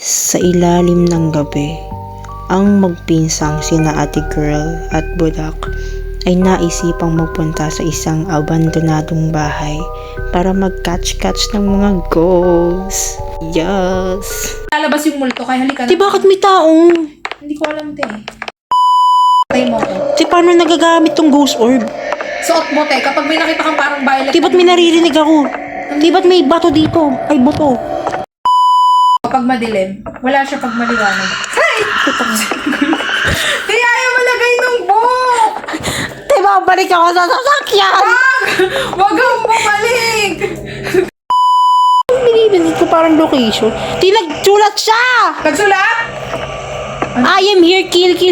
Sa ilalim ng gabi, ang magpinsang sina Ate Girl at Budak ay naisipang magpunta sa isang abandonadong bahay para mag-catch-catch ng mga ghosts. Yes! Lalabas yung multo, kaya halika na. Di bakit may taong? Hindi ko alam, te. Patay mo ko. Di paano nagagamit tong ghost orb? Suot mo, te. Kapag may nakita kang parang violet. Di ba't may naririnig ako? Di ba't may bato dito? Ay, buto. Kapag madilim, wala siya pag maliwanag. Ay! Di ayaw malagay nung book! Di ba, balik ako sa sasakyan? Wag kang bumalik! Binibinit ko parang location. Di nagsulat siya! Nagsulat? I am here, kill. Ano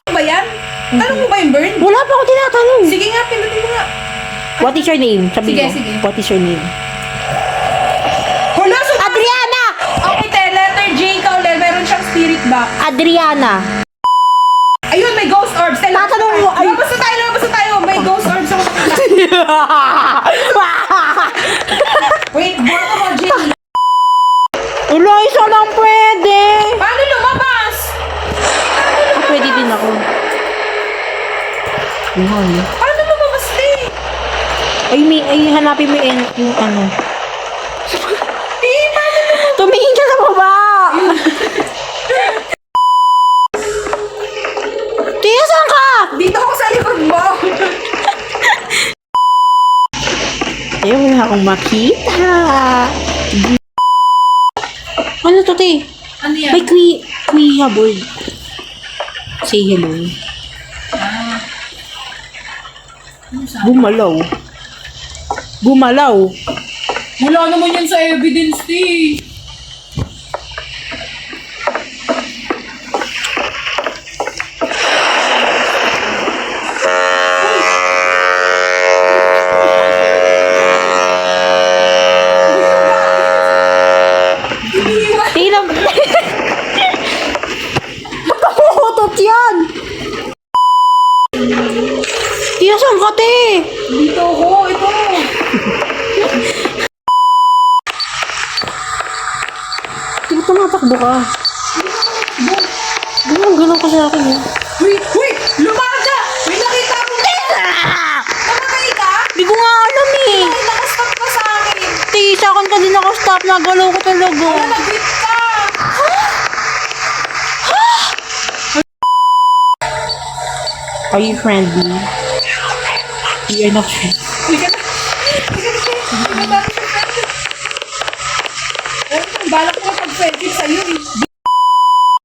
ba yan? Tanong mo ba yung burn? Wala pa ako tinatanong. Sige nga, pinutin mo nga. What is your name? Sabi Sige, mo. sige. What is your name? Hala, so... Adriana! Okay, te. Letter J ka ulit. Meron siyang spirit box. Adriana. Ayun, may ghost orbs. Tatanong mo, ay- Labas na tayo. May ghost orbs ako. Wait, buwan ko, J. Ulo, isa lang pwede. Paano lumabas? Pwede din ako. Wow. Paano lumabas, te? Ay, hanapin mo yung ano. Paano lumabas? Tumingin ka sa baba. Tia, saan ka? Dito ako sa likod mo. Eh, wala akong makita. Ano to, te? Ano yan? May kuya boy. Say hello. Gumalaw. Wala naman yan sa evidence, te. Tingnan mo. Magkakukutot yan. Tia, saan ka, te? Dito ako, ito. Tingnan tumatakbo ka. Ganun ka sa akin, eh. Wait! Lumaga! May nakita akong... Namatay ka? Hindi ko nga alam, eh. Ay, nakastop ka sa akin. Te, sa akin ka din nakastop. Nagalaw ko talaga. Wala, nag-wait ka. Are you friendly? You are not friendly. Halika na. Halika na. Balak ko na pag-friendship sa'yo, eh.